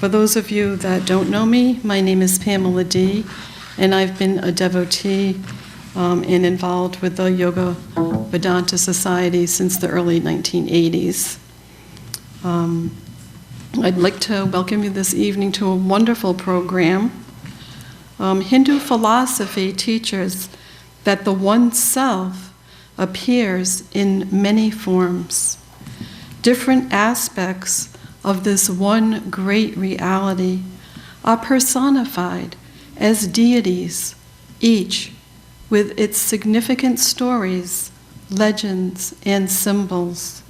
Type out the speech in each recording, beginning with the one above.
For those of you that don't know me, my name is Pamela D., and I've been a devotee and involved with the Yoga Vedanta Society since the early 1980s. I'd like to welcome you this evening to a wonderful program. Hindu philosophy teaches that the one self appears in many forms. Different aspects of this one great reality are personified as deities, each with its significant stories, legends, and symbols.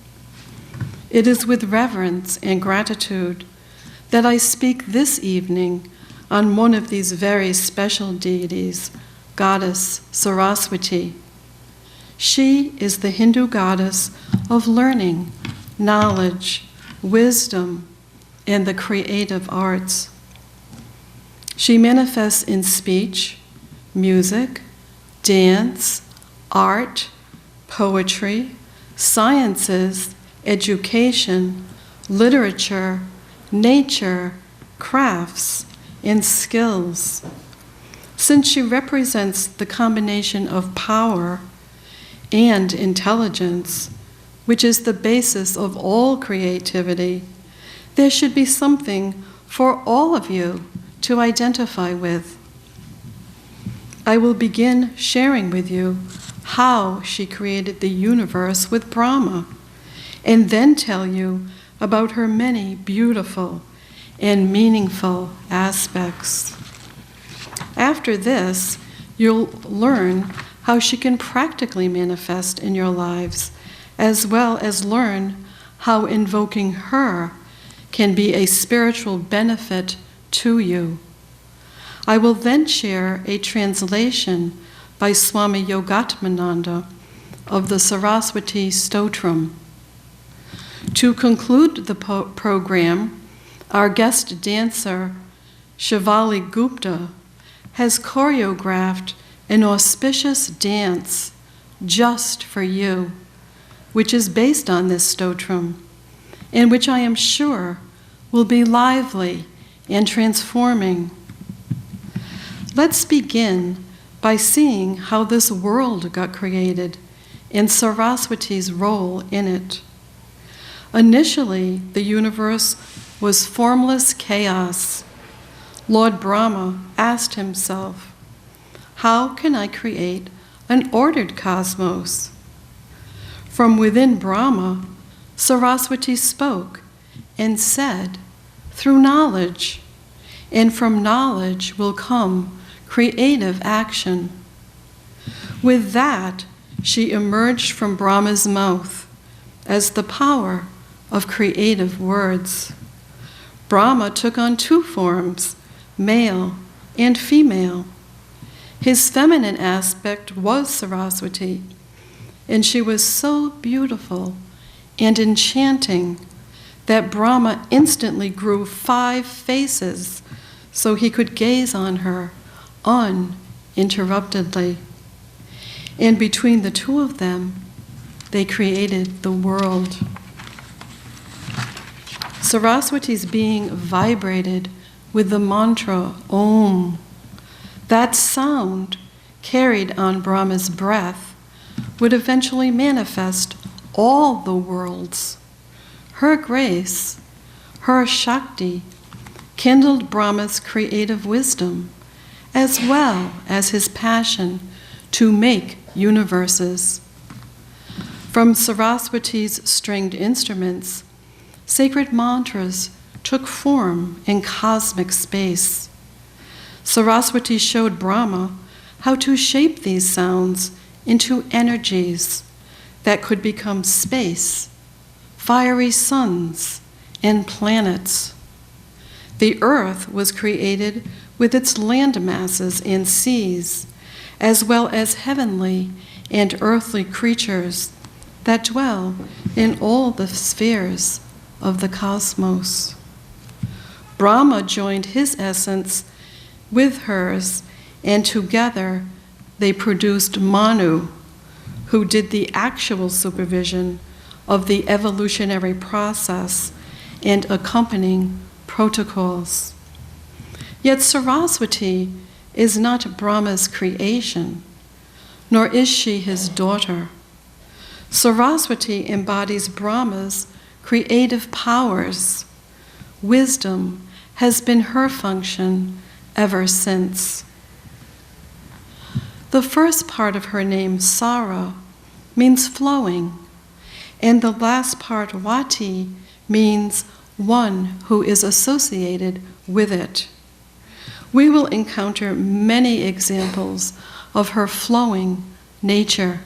It is with reverence and gratitude that I speak this evening on one of these very special deities, Goddess Saraswati. She is the Hindu goddess of learning, knowledge, wisdom, and the creative arts. She manifests in speech, music, dance, art, poetry, sciences, education, literature, nature, crafts, and skills. Since she represents the combination of power and intelligence, which is the basis of all creativity, there should be something for all of you to identify with. I will begin sharing with you how she created the universe with Brahma, and then tell you about her many beautiful and meaningful aspects. After this, you'll learn how she can practically manifest in your lives, as well as learn how invoking her can be a spiritual benefit to you. I will then share a translation by Swami Yogatmananda of the Saraswati Stotram. To conclude the program, our guest dancer, Shivali Gupta, has choreographed an auspicious dance just for you, which is based on this stotram, and which I am sure will be lively and transforming. Let's begin by seeing how this world got created and Saraswati's role in it. Initially, the universe was formless chaos. Lord Brahma asked himself, "How can I create an ordered cosmos?" From within Brahma, Saraswati spoke and said, "Through knowledge, and from knowledge will come creative action." With that, she emerged from Brahma's mouth as the power of creative words. Brahma took on two forms, male and female. His feminine aspect was Saraswati, and she was so beautiful and enchanting that Brahma instantly grew 5 faces so he could gaze on her uninterruptedly. And between the two of them, they created the world. Saraswati's being vibrated with the mantra Om. That sound, carried on Brahma's breath, would eventually manifest all the worlds. Her grace, her Shakti, kindled Brahma's creative wisdom, as well as his passion to make universes. From Saraswati's stringed instruments, sacred mantras took form in cosmic space. Saraswati showed Brahma how to shape these sounds into energies that could become space, fiery suns, and planets. The earth was created with its land masses and seas, as well as heavenly and earthly creatures that dwell in all the spheres of the cosmos. Brahma joined his essence with hers, and together they produced Manu, who did the actual supervision of the evolutionary process and accompanying protocols. Yet Saraswati is not Brahma's creation, nor is she his daughter. Saraswati embodies Brahma's creative powers. Wisdom has been her function ever since. The first part of her name, Sara, means flowing, and the last part, Vati, means one who is associated with it. We will encounter many examples of her flowing nature.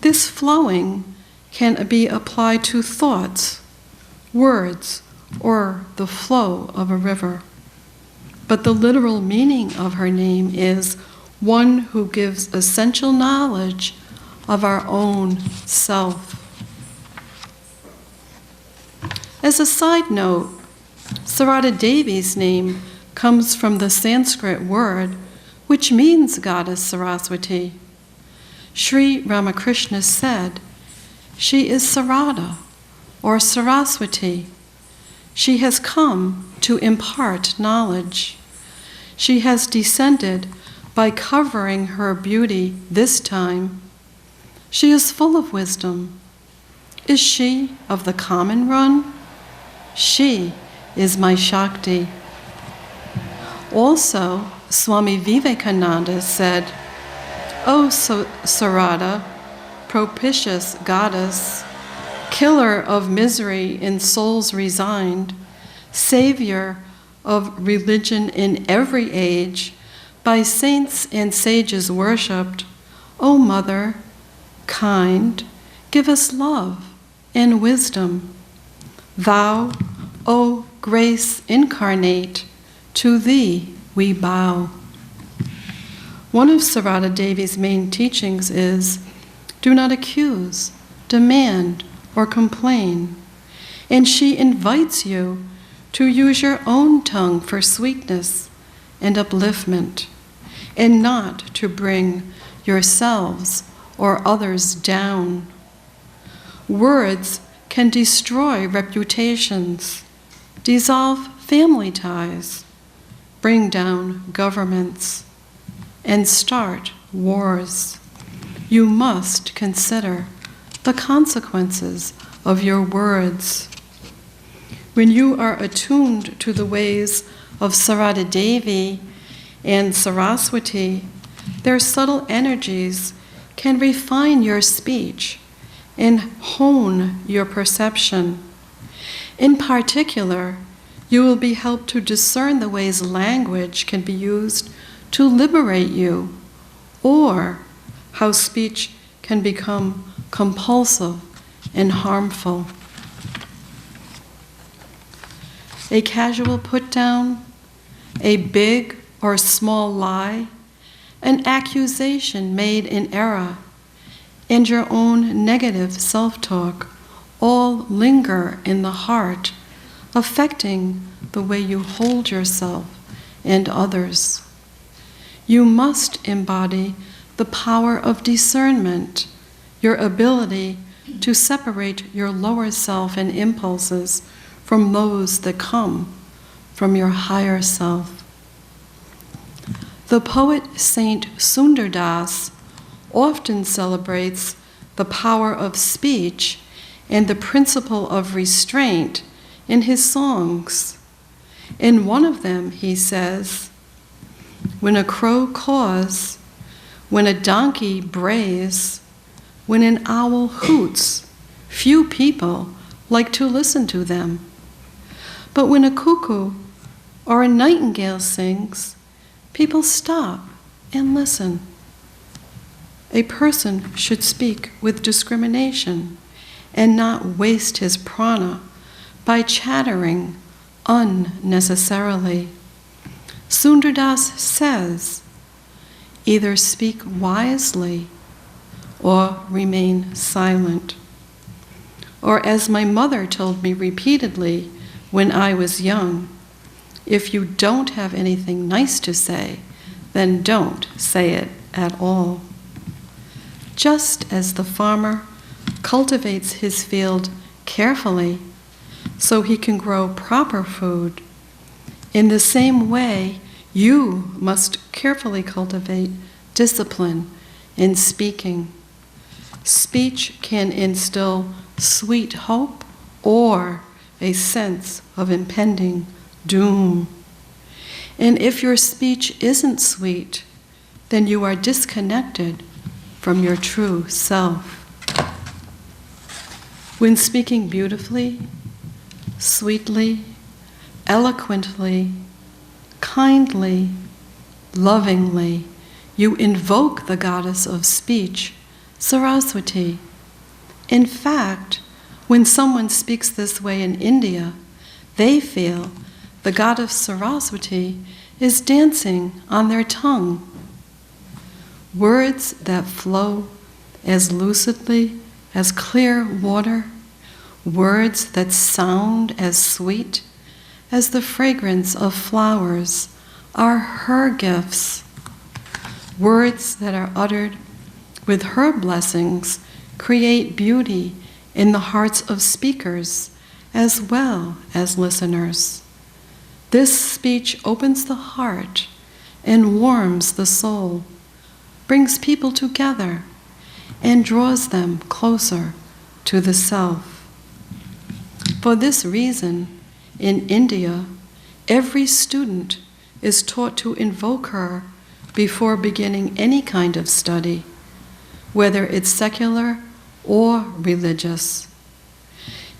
This flowing can be applied to thoughts, words, or the flow of a river. But the literal meaning of her name is one who gives essential knowledge of our own self. As a side note, Sarada Devi's name comes from the Sanskrit word which means Goddess Saraswati. Sri Ramakrishna said, "She is Sarada, or Saraswati. She has come to impart knowledge. She has descended by covering her beauty this time. She is full of wisdom. Is she of the common run? She is my Shakti." Also, Swami Vivekananda said, "O Sarada, propitious goddess, killer of misery in souls resigned, savior of religion in every age, by saints and sages worshipped, O Mother, kind, give us love and wisdom. Thou, O grace incarnate, to thee we bow." One of Sarada Devi's main teachings is, do not accuse, demand, or complain. And she invites you to use your own tongue for sweetness and upliftment, and not to bring yourselves or others down. Words can destroy reputations, dissolve family ties, bring down governments, and start wars. You must consider the consequences of your words. When you are attuned to the ways of Sarada Devi and Saraswati, their subtle energies can refine your speech and hone your perception. In particular, you will be helped to discern the ways language can be used to liberate you, or how speech can become compulsive and harmful. A casual put-down, a big or small lie, an accusation made in error, and your own negative self-talk all linger in the heart, affecting the way you hold yourself and others. You must embody the power of discernment, your ability to separate your lower self and impulses from those that come from your higher self. The poet Saint Sundardas often celebrates the power of speech and the principle of restraint in his songs. In one of them, he says, "When a crow caws, when a donkey brays, when an owl hoots, few people like to listen to them. But when a cuckoo or a nightingale sings, people stop and listen." A person should speak with discrimination and not waste his prana by chattering unnecessarily. Sundardas says, either speak wisely or remain silent. Or as my mother told me repeatedly when I was young, if you don't have anything nice to say, then don't say it at all. Just as the farmer cultivates his field carefully, so he can grow proper food. In the same way, you must carefully cultivate discipline in speaking. Speech can instill sweet hope or a sense of impending doom. And if your speech isn't sweet, then you are disconnected from your true self. When speaking beautifully, sweetly, eloquently, kindly, lovingly, you invoke the goddess of speech, Saraswati. In fact, when someone speaks this way in India, they feel the goddess Saraswati is dancing on their tongue. Words that flow as lucidly as clear water, words that sound as sweet as the fragrance of flowers, are her gifts. Words that are uttered with her blessings create beauty in the hearts of speakers as well as listeners. This speech opens the heart and warms the soul, brings people together, and draws them closer to the self. For this reason, in India, every student is taught to invoke her before beginning any kind of study, whether it's secular or religious.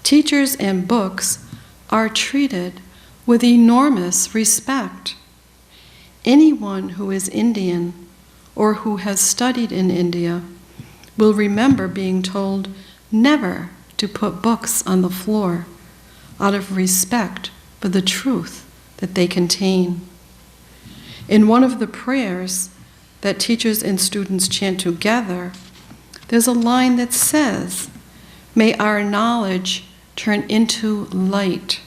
Teachers and books are treated with enormous respect. Anyone who is Indian or who has studied in India will remember being told never to put books on the floor out of respect for the truth that they contain. In one of the prayers that teachers and students chant together, there's a line that says, "May our knowledge turn into light."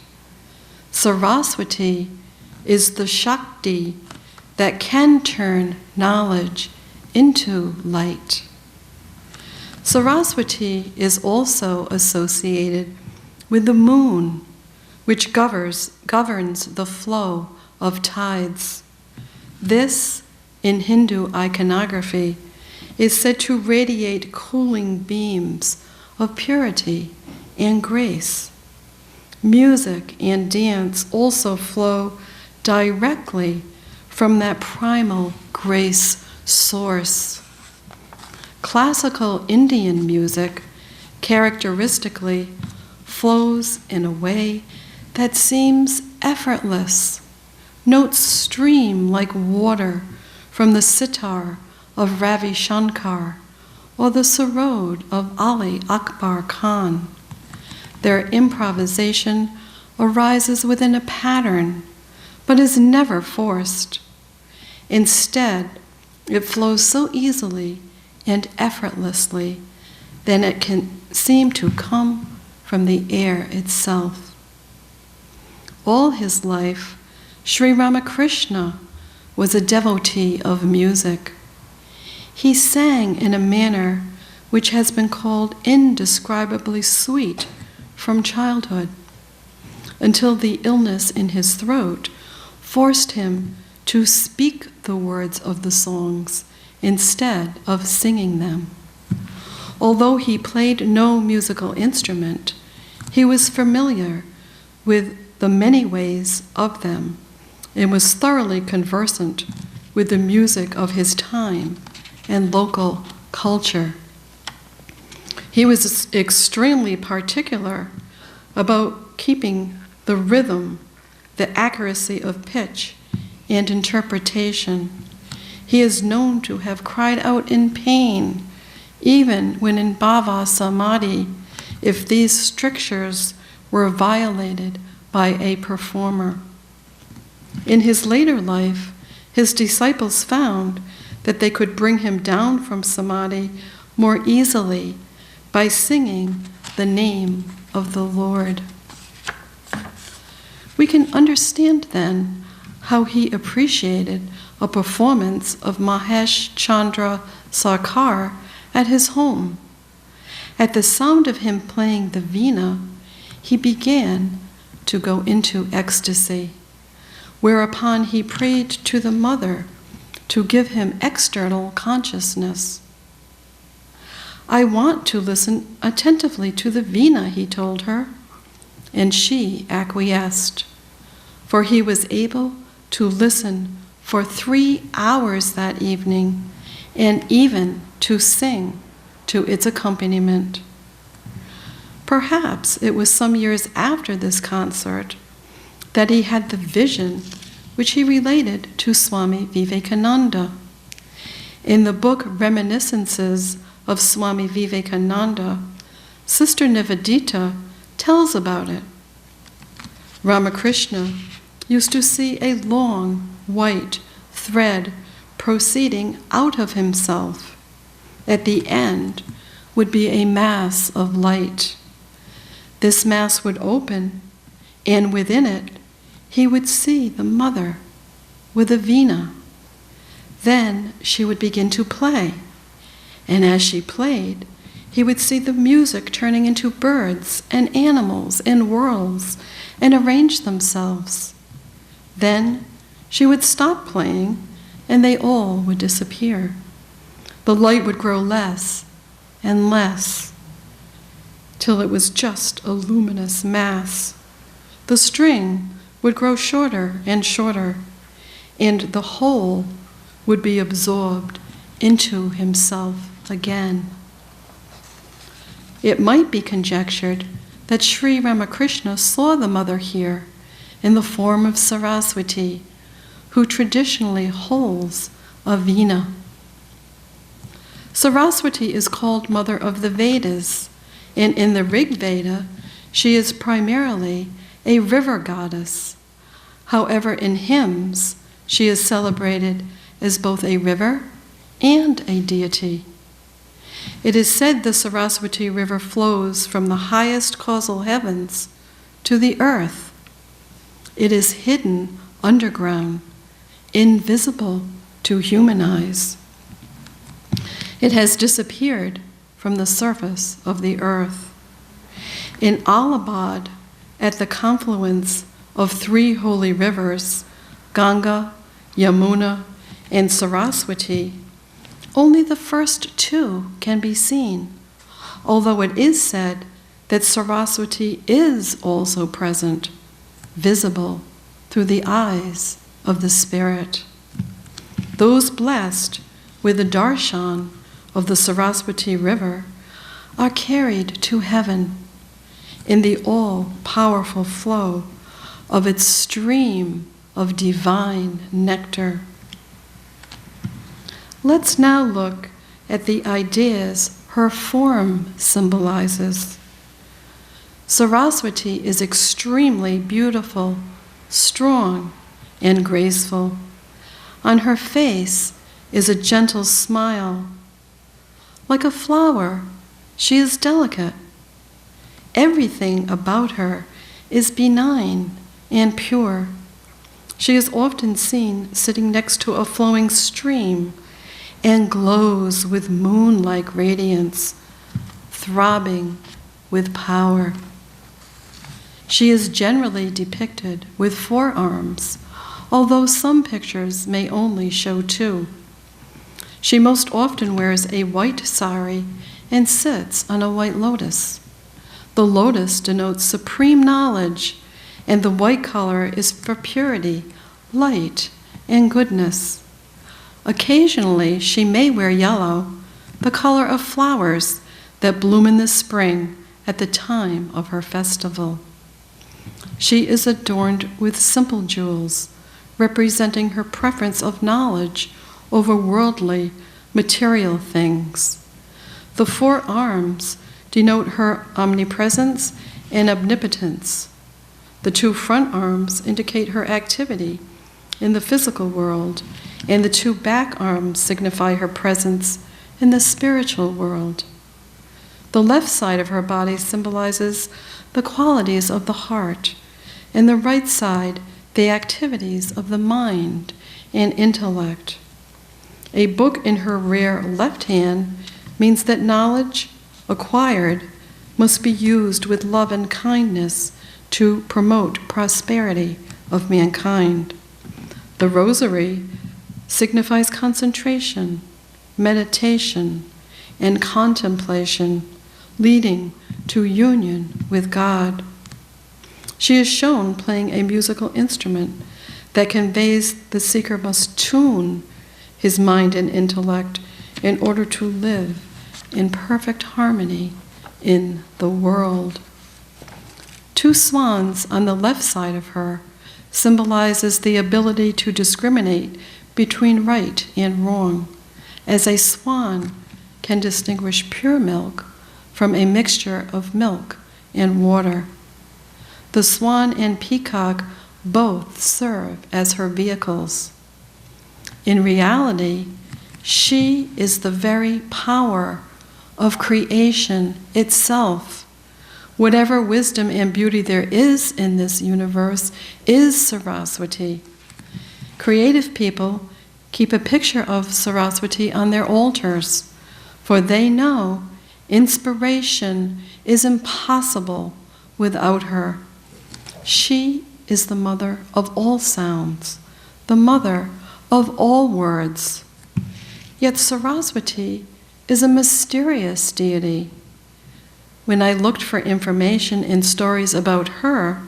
Saraswati is the Shakti that can turn knowledge into light. Saraswati is also associated with the moon, which governs the flow of tides. This, in Hindu iconography, is said to radiate cooling beams of purity and grace. Music and dance also flow directly from that primal grace source. Classical Indian music characteristically flows in a way that seems effortless. Notes stream like water from the sitar of Ravi Shankar or the sarod of Ali Akbar Khan. Their improvisation arises within a pattern, but is never forced. Instead, it flows so easily and effortlessly that it can seem to come from the air itself. All his life, Sri Ramakrishna was a devotee of music. He sang in a manner which has been called indescribably sweet from childhood, until the illness in his throat forced him to speak the words of the songs instead of singing them. Although he played no musical instrument, he was familiar with the many ways of them and was thoroughly conversant with the music of his time and local culture. He was extremely particular about keeping the rhythm, the accuracy of pitch, and interpretation. He is known to have cried out in pain, even when in bhava samadhi, if these strictures were violated by a performer. In his later life, his disciples found that they could bring him down from samadhi more easily by singing the name of the Lord. We can understand then how he appreciated a performance of Mahesh Chandra Sarkar at his home. At the sound of him playing the veena, he began to go into ecstasy, whereupon he prayed to the mother to give him external consciousness. "I want to listen attentively to the Veena," he told her, and she acquiesced, for he was able to listen for 3 hours that evening and even to sing to its accompaniment. Perhaps it was some years after this concert that he had the vision which he related to Swami Vivekananda. In the book Reminiscences of Swami Vivekananda, Sister Nivedita tells about it. Ramakrishna used to see a long, white thread proceeding out of himself. At the end would be a mass of light. This mass would open, and within it, he would see the mother with a veena. Then she would begin to play, and as she played, he would see the music turning into birds and animals and worlds and arrange themselves. Then she would stop playing, and they all would disappear. The light would grow less and less, till it was just a luminous mass. The string would grow shorter and shorter, and the whole would be absorbed into himself again. It might be conjectured that Sri Ramakrishna saw the mother here in the form of Saraswati, who traditionally holds a veena. Saraswati is called Mother of the Vedas, and in the Rig Veda, she is primarily a river goddess. However, in hymns, she is celebrated as both a river and a deity. It is said the Saraswati River flows from the highest causal heavens to the earth. It is hidden underground, invisible to human eyes. It has disappeared from the surface of the earth. In Allahabad, at the confluence of 3 holy rivers, Ganga, Yamuna, and Saraswati, only the first 2 can be seen, although it is said that Saraswati is also present, visible through the eyes of the spirit. Those blessed with the darshan of the Saraswati River are carried to heaven in the all-powerful flow of its stream of divine nectar. Let's now look at the ideas her form symbolizes. Saraswati is extremely beautiful, strong, and graceful. On her face is a gentle smile. Like a flower, she is delicate. Everything about her is benign and pure. She is often seen sitting next to a flowing stream and glows with moon-like radiance, throbbing with power. She is generally depicted with 4 arms, although some pictures may only show 2. She most often wears a white sari and sits on a white lotus. The lotus denotes supreme knowledge, and the white color is for purity, light, and goodness. Occasionally, she may wear yellow, the color of flowers that bloom in the spring at the time of her festival. She is adorned with simple jewels, representing her preference of knowledge over worldly, material things. The 4 arms denote her omnipresence and omnipotence. The 2 front arms indicate her activity in the physical world, and the 2 back arms signify her presence in the spiritual world. The left side of her body symbolizes the qualities of the heart, and the right side the activities of the mind and intellect. A book in her rear left hand means that knowledge acquired must be used with love and kindness to promote prosperity of mankind. The rosary signifies concentration, meditation, and contemplation, leading to union with God. She is shown playing a musical instrument that conveys the seeker must tune his mind and intellect in order to live in perfect harmony in the world. Two swans on the left side of her symbolizes the ability to discriminate between right and wrong, as a swan can distinguish pure milk from a mixture of milk and water. The swan and peacock both serve as her vehicles. In reality, she is the very power of creation itself. Whatever wisdom and beauty there is in this universe is Saraswati. Creative people keep a picture of Saraswati on their altars, for they know inspiration is impossible without her. She is the mother of all sounds, the mother of all words. Yet Saraswati is a mysterious deity. When I looked for information in stories about her,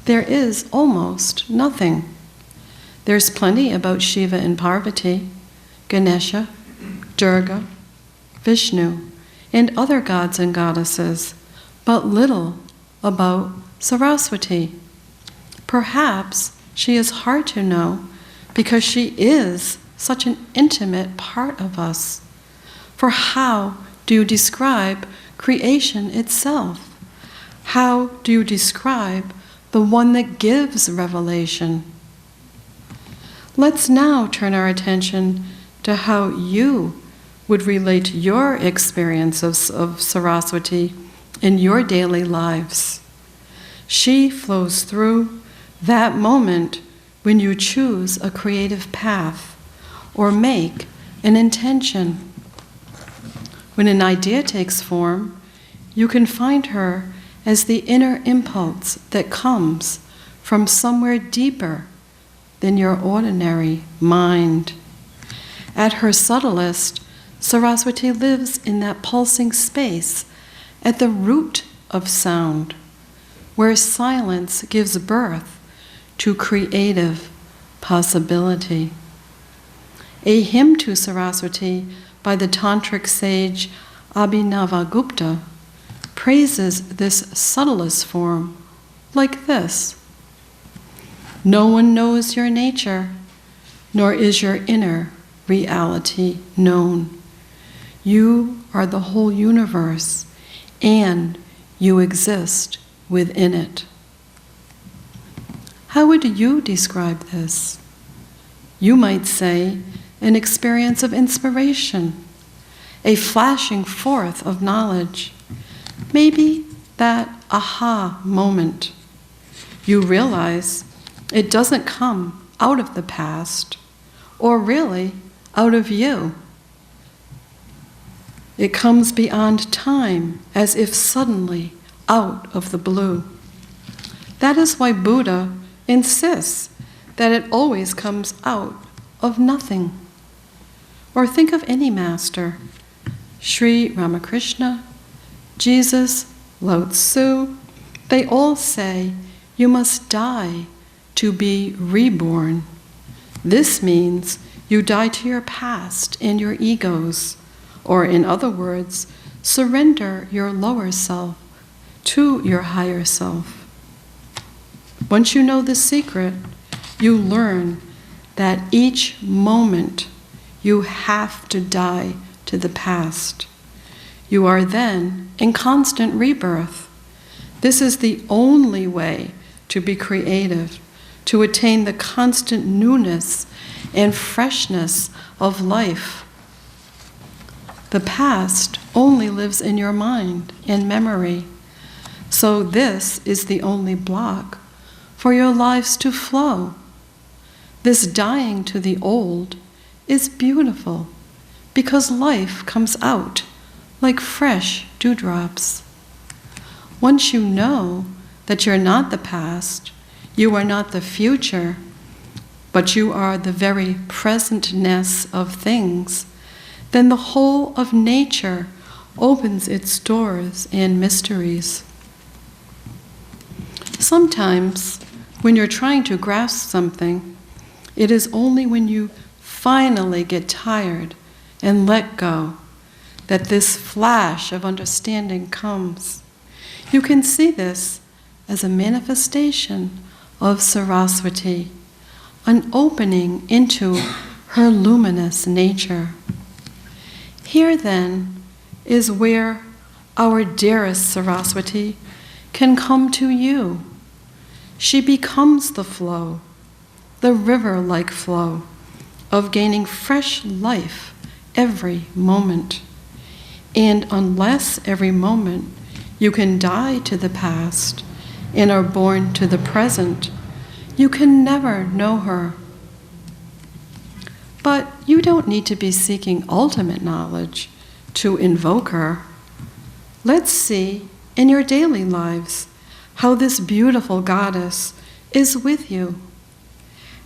there is almost nothing. There's plenty about Shiva and Parvati, Ganesha, Durga, Vishnu, and other gods and goddesses, but little about Saraswati. Perhaps she is hard to know because she is such an intimate part of us. For how do you describe creation itself? How do you describe the one that gives revelation? Let's now turn our attention to how you would relate your experience of Saraswati in your daily lives. She flows through that moment when you choose a creative path or make an intention. When an idea takes form, you can find her as the inner impulse that comes from somewhere deeper than your ordinary mind. At her subtlest, Saraswati lives in that pulsing space at the root of sound, where silence gives birth to creative possibility. A hymn to Saraswati by the tantric sage Abhinavagupta praises this subtlest form like this: no one knows your nature, nor is your inner reality known. You are the whole universe, and you exist within it. How would you describe this? You might say an experience of inspiration, a flashing forth of knowledge, maybe that aha moment. You realize it doesn't come out of the past, or really out of you. It comes beyond time, as if suddenly out of the blue. That is why Buddha insists that it always comes out of nothing. Or think of any master, Sri Ramakrishna, Jesus, Lao Tzu. They all say you must die to be reborn. This means you die to your past and your egos, or in other words, surrender your lower self to your higher self. Once you know the secret, you learn that each moment you have to die to the past. You are then in constant rebirth. This is the only way to be creative, to attain the constant newness and freshness of life. The past only lives in your mind and memory. So this is the only block for your lives to flow. This dying to the old is beautiful because life comes out like fresh dewdrops. Once you know that you're not the past, you are not the future, but you are the very presentness of things, then the whole of nature opens its doors and mysteries. Sometimes, when you're trying to grasp something, it is only when you finally get tired and let go that this flash of understanding comes. You can see this as a manifestation of Saraswati, an opening into her luminous nature. Here then is where our dearest Saraswati can come to you. She becomes the flow, the river-like flow of gaining fresh life every moment. And unless every moment you can die to the past and are born to the present, you can never know her. But you don't need to be seeking ultimate knowledge to invoke her. Let's see in your daily lives how this beautiful goddess is with you.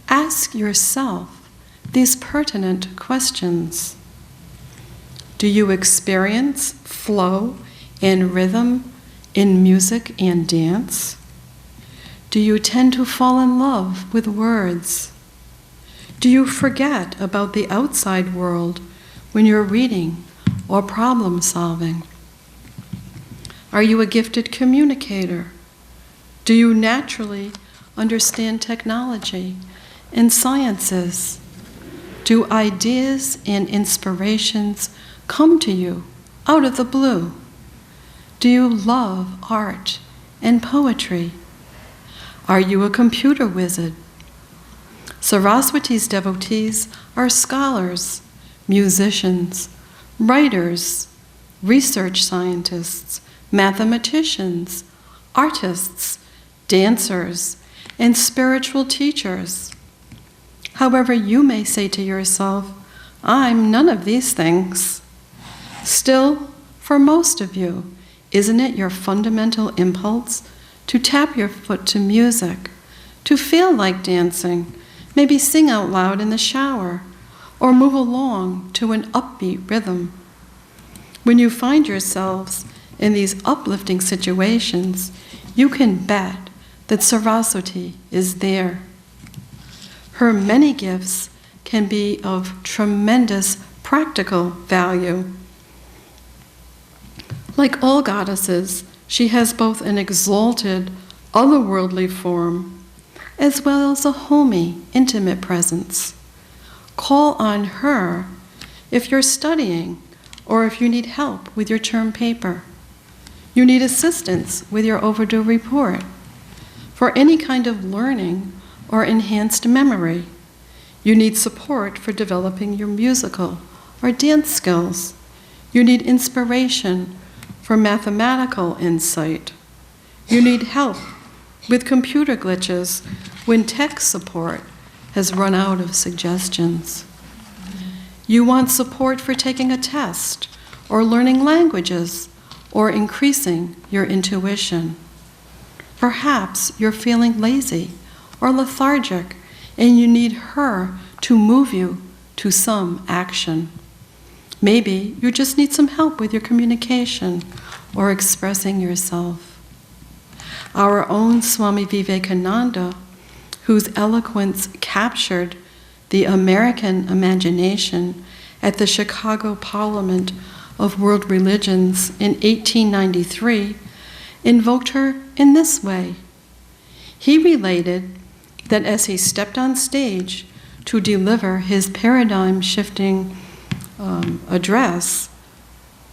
Ask yourself these pertinent questions. Do you experience flow and rhythm in music and dance? Do you tend to fall in love with words? Do you forget about the outside world when you're reading or problem solving? Are you a gifted communicator? Do you naturally understand technology and sciences? Do ideas and inspirations come to you out of the blue? Do you love art and poetry? Are you a computer wizard? Saraswati's devotees are scholars, musicians, writers, research scientists, mathematicians, artists, dancers, and spiritual teachers. However, you may say to yourself, I'm none of these things. Still, for most of you, isn't it your fundamental impulse to tap your foot to music, to feel like dancing, maybe sing out loud in the shower, or move along to an upbeat rhythm? When you find yourselves in these uplifting situations, you can bet that Saraswati is there. Her many gifts can be of tremendous practical value. Like all goddesses, she has both an exalted, otherworldly form, as well as a homey, intimate presence. Call on her if you're studying or if you need help with your term paper. You need assistance with your overdue report. For any kind of learning or enhanced memory, you need support for developing your musical or dance skills. You need inspiration for mathematical insight. You need help with computer glitches when tech support has run out of suggestions. You want support for taking a test or learning languages or increasing your intuition. Perhaps you're feeling lazy or lethargic and you need her to move you to some action. Maybe you just need some help with your communication or expressing yourself. Our own Swami Vivekananda, whose eloquence captured the American imagination at the Chicago Parliament of World Religions in 1893, invoked her in this way. He related that as he stepped on stage to deliver his paradigm-shifting address,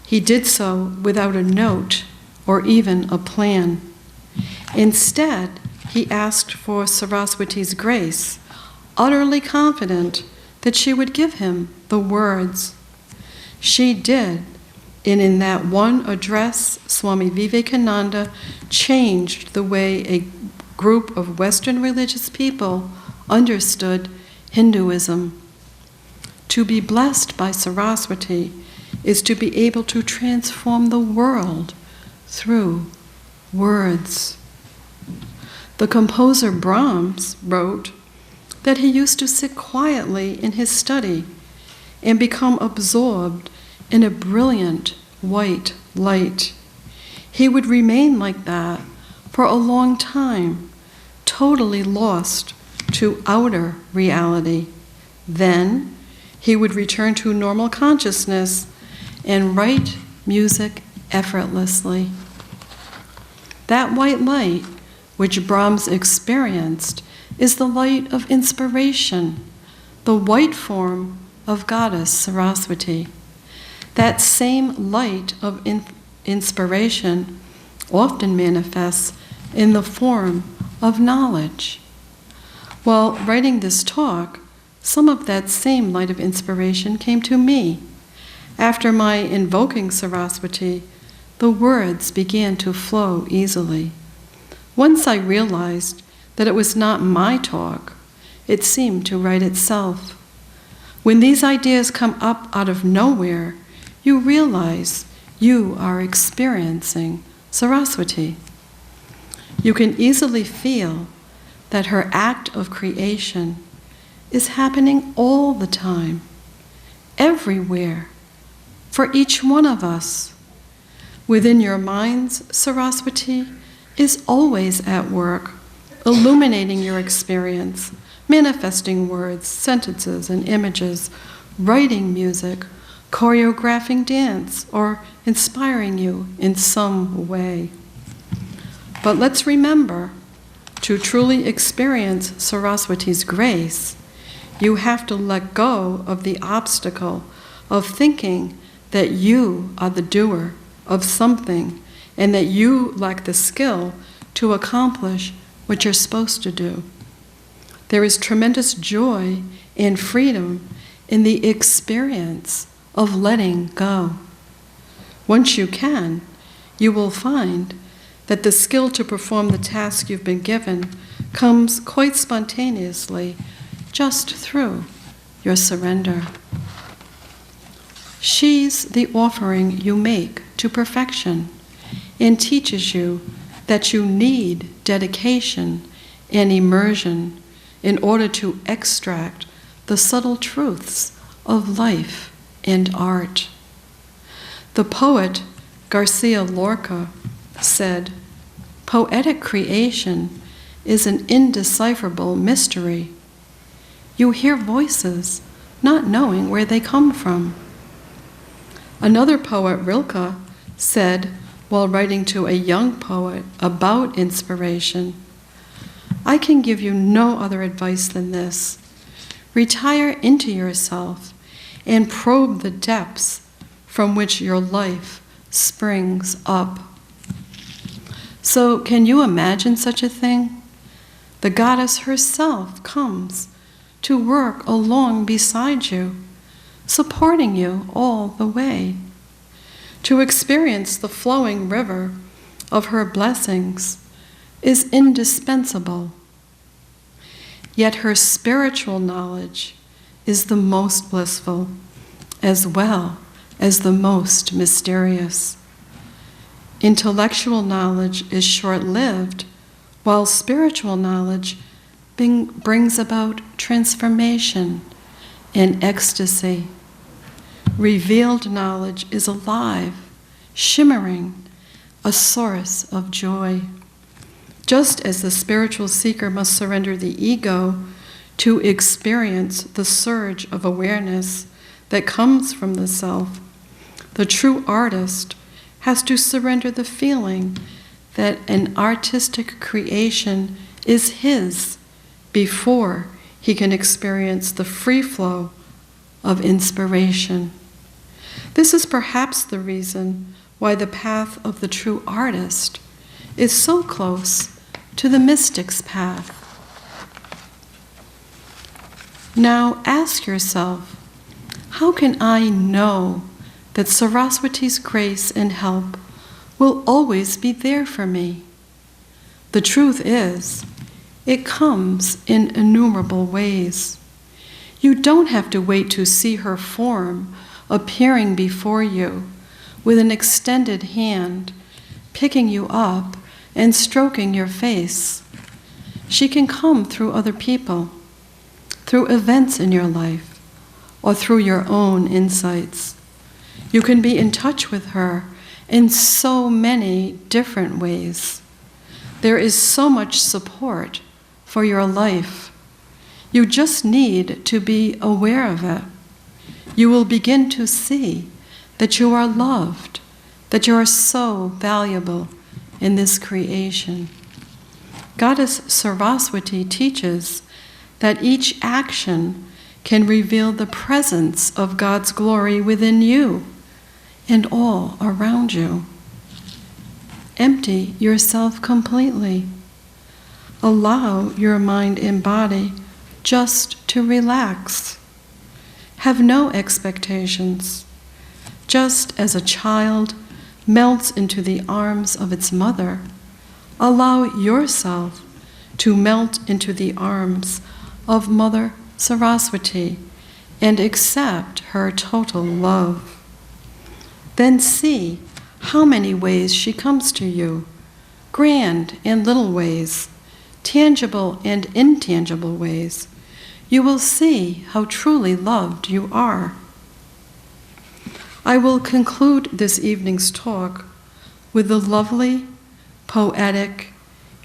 he did so without a note or even a plan. Instead, he asked for Saraswati's grace, utterly confident that she would give him the words. She did, and in that one address, Swami Vivekananda changed the way a group of Western religious people understood Hinduism. To be blessed by Saraswati is to be able to transform the world through words. The composer Brahms wrote that he used to sit quietly in his study and become absorbed in a brilliant white light. He would remain like that for a long time, totally lost to outer reality. Then he would return to normal consciousness and write music effortlessly. That white light, which Brahms experienced, is the light of inspiration, the white form of Goddess Saraswati. That same light of inspiration often manifests in the form of knowledge. While writing this talk, some of that same light of inspiration came to me. After my invoking Saraswati, the words began to flow easily. Once I realized that it was not my talk, it seemed to write itself. When these ideas come up out of nowhere, you realize you are experiencing Saraswati. You can easily feel that her act of creation is happening all the time, everywhere, for each one of us. Within your minds, Saraswati is always at work, illuminating your experience, manifesting words, sentences, and images, writing music, choreographing dance, or inspiring you in some way. But let's remember, to truly experience Saraswati's grace, you have to let go of the obstacle of thinking that you are the doer of something and that you lack the skill to accomplish what you're supposed to do. There is tremendous joy and freedom in the experience of letting go. Once you can, you will find that the skill to perform the task you've been given comes quite spontaneously just through your surrender. She's the offering you make to perfection and teaches you that you need dedication and immersion in order to extract the subtle truths of life and art. The poet Garcia Lorca said, "Poetic creation is an indecipherable mystery. You hear voices, not knowing where they come from." Another poet, Rilke, said, while writing to a young poet about inspiration, "I can give you no other advice than this. Retire into yourself and probe the depths from which your life springs up." So, can you imagine such a thing? The goddess herself comes to work along beside you, supporting you all the way. To experience the flowing river of her blessings is indispensable. Yet her spiritual knowledge is the most blissful, as well as the most mysterious. Intellectual knowledge is short-lived, while spiritual knowledge brings about transformation and ecstasy. Revealed knowledge is alive, shimmering, a source of joy. Just as the spiritual seeker must surrender the ego to experience the surge of awareness that comes from the self, the true artist has to surrender the feeling that an artistic creation is his before he can experience the free flow of inspiration. This is perhaps the reason why the path of the true artist is so close to the mystic's path. Now ask yourself, how can I know that Saraswati's grace and help will always be there for me? The truth is, it comes in innumerable ways. You don't have to wait to see her form appearing before you with an extended hand, picking you up and stroking your face. She can come through other people, through events in your life, or through your own insights. You can be in touch with her in so many different ways. There is so much support for your life. You just need to be aware of it. You will begin to see that you are loved, that you are so valuable in this creation. Goddess Saraswati teaches that each action can reveal the presence of God's glory within you and all around you. Empty yourself completely. Allow your mind and body just to relax. Have no expectations. Just as a child melts into the arms of its mother, allow yourself to melt into the arms of Mother Saraswati and accept her total love. Then see how many ways she comes to you, grand and little ways, tangible and intangible ways. You will see how truly loved you are. I will conclude this evening's talk with the lovely, poetic,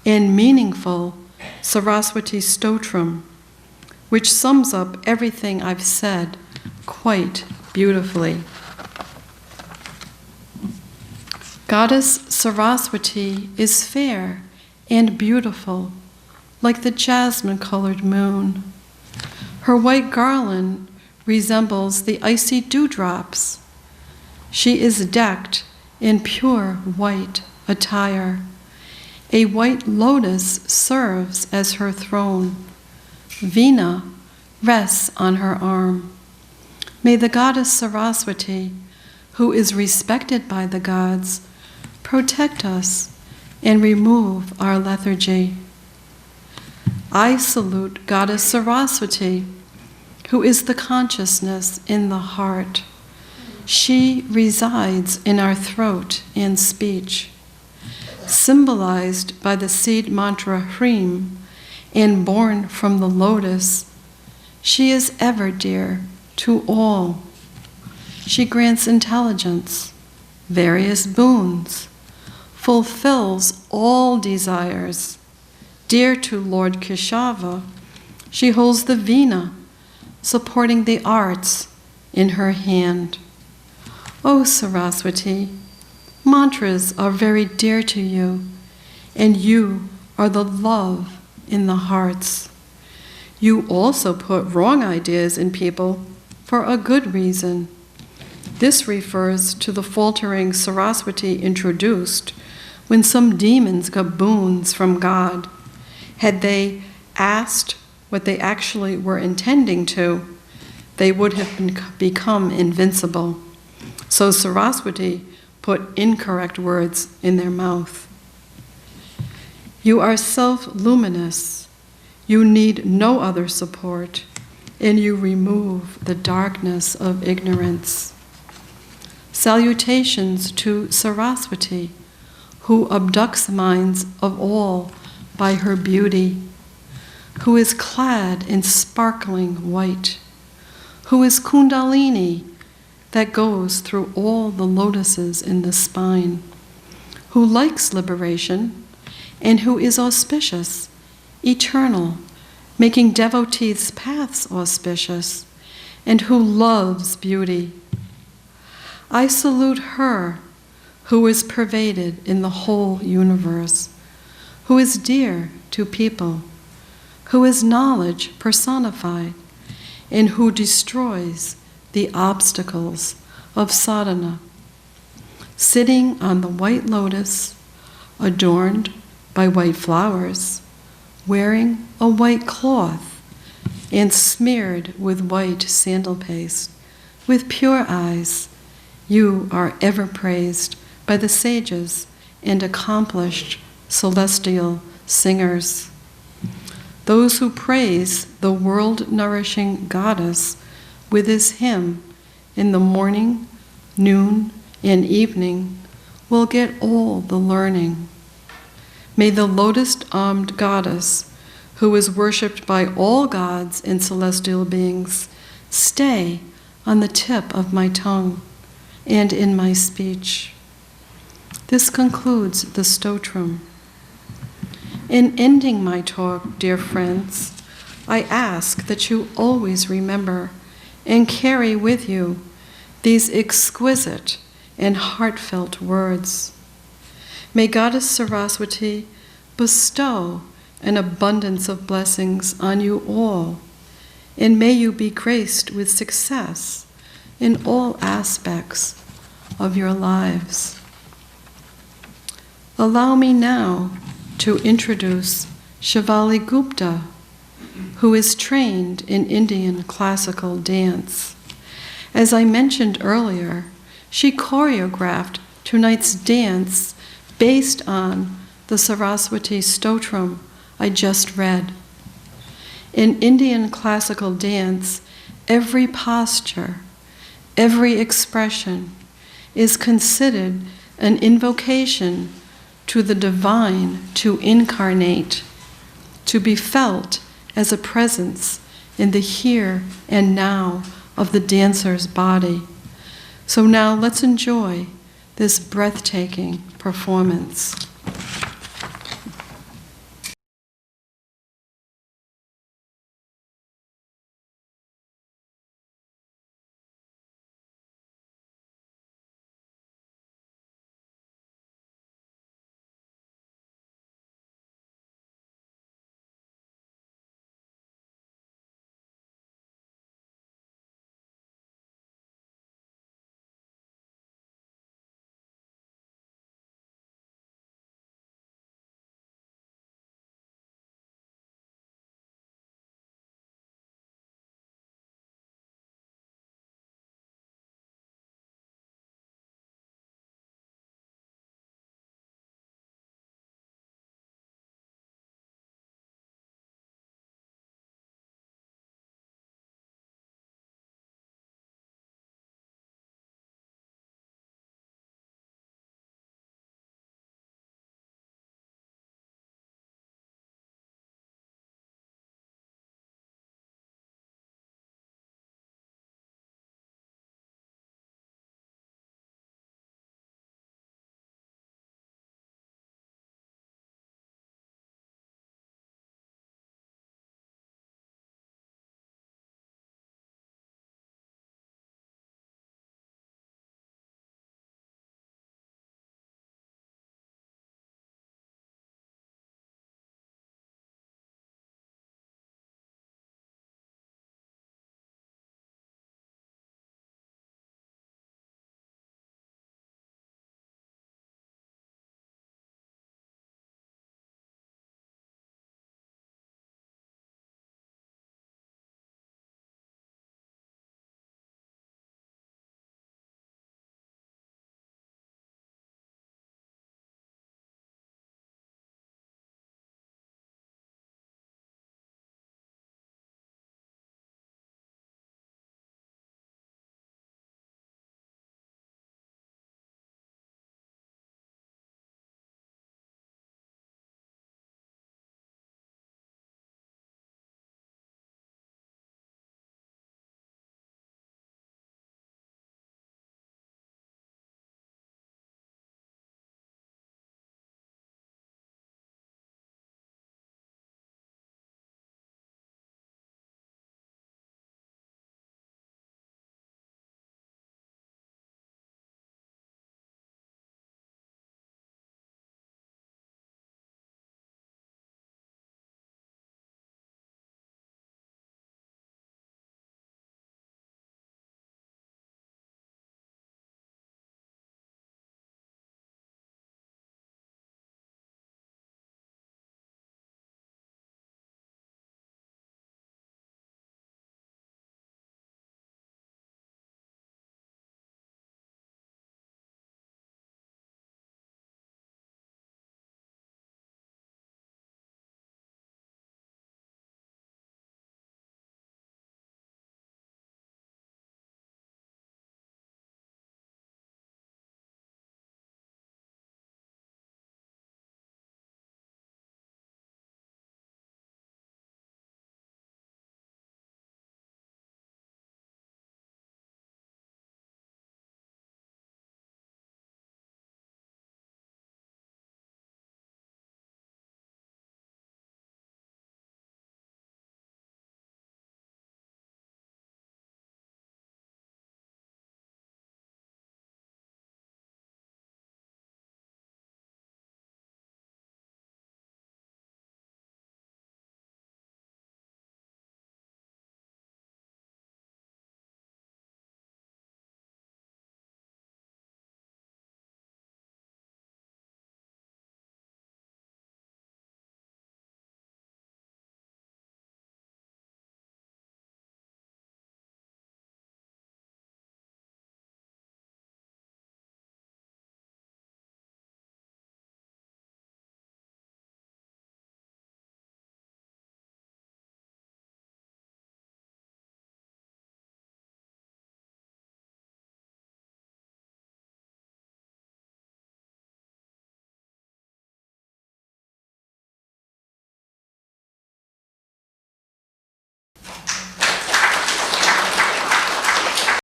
and meaningful Saraswati Stotram, which sums up everything I've said quite beautifully. Goddess Saraswati is fair and beautiful, like the jasmine-colored moon. Her white garland resembles the icy dewdrops. She is decked in pure white attire. A white lotus serves as her throne. Veena rests on her arm. May the goddess Saraswati, who is respected by the gods, protect us and remove our lethargy. I salute Goddess Saraswati, who is the consciousness in the heart. She resides in our throat and speech. Symbolized by the seed mantra Hreem and born from the lotus, she is ever dear to all. She grants intelligence, various boons, fulfills all desires. Dear to Lord Keshava, she holds the Veena, supporting the arts, in her hand. O Saraswati, mantras are very dear to you, and you are the love in the hearts. You also put wrong ideas in people for a good reason. This refers to the faltering Saraswati introduced when some demons got boons from God. Had they asked what they actually were intending to, they would have become invincible. So Saraswati put incorrect words in their mouth. You are self-luminous. You need no other support, and you remove the darkness of ignorance. Salutations to Saraswati, who abducts the minds of all by her beauty, who is clad in sparkling white, who is Kundalini that goes through all the lotuses in the spine, who likes liberation, and who is auspicious, eternal, making devotees' paths auspicious, and who loves beauty. I salute her who is pervaded in the whole universe, who is dear to people, who is knowledge personified, and who destroys the obstacles of sadhana. Sitting on the white lotus, adorned by white flowers, wearing a white cloth, and smeared with white sandal paste, with pure eyes, you are ever praised by the sages and accomplished celestial singers. Those who praise the world-nourishing goddess with this hymn in the morning, noon, and evening will get all the learning. May the lotus-armed goddess, who is worshipped by all gods and celestial beings, stay on the tip of my tongue and in my speech. This concludes the stotram. In ending my talk, dear friends, I ask that you always remember and carry with you these exquisite and heartfelt words. May Goddess Saraswati bestow an abundance of blessings on you all, and may you be graced with success in all aspects of your lives. Allow me now to introduce Shivali Gupta, who is trained in Indian classical dance. As I mentioned earlier, she choreographed tonight's dance based on the Saraswati stotram I just read. In Indian classical dance, every posture, every expression is considered an invocation to the divine to incarnate, to be felt as a presence in the here and now of the dancer's body. So now let's enjoy this breathtaking performance.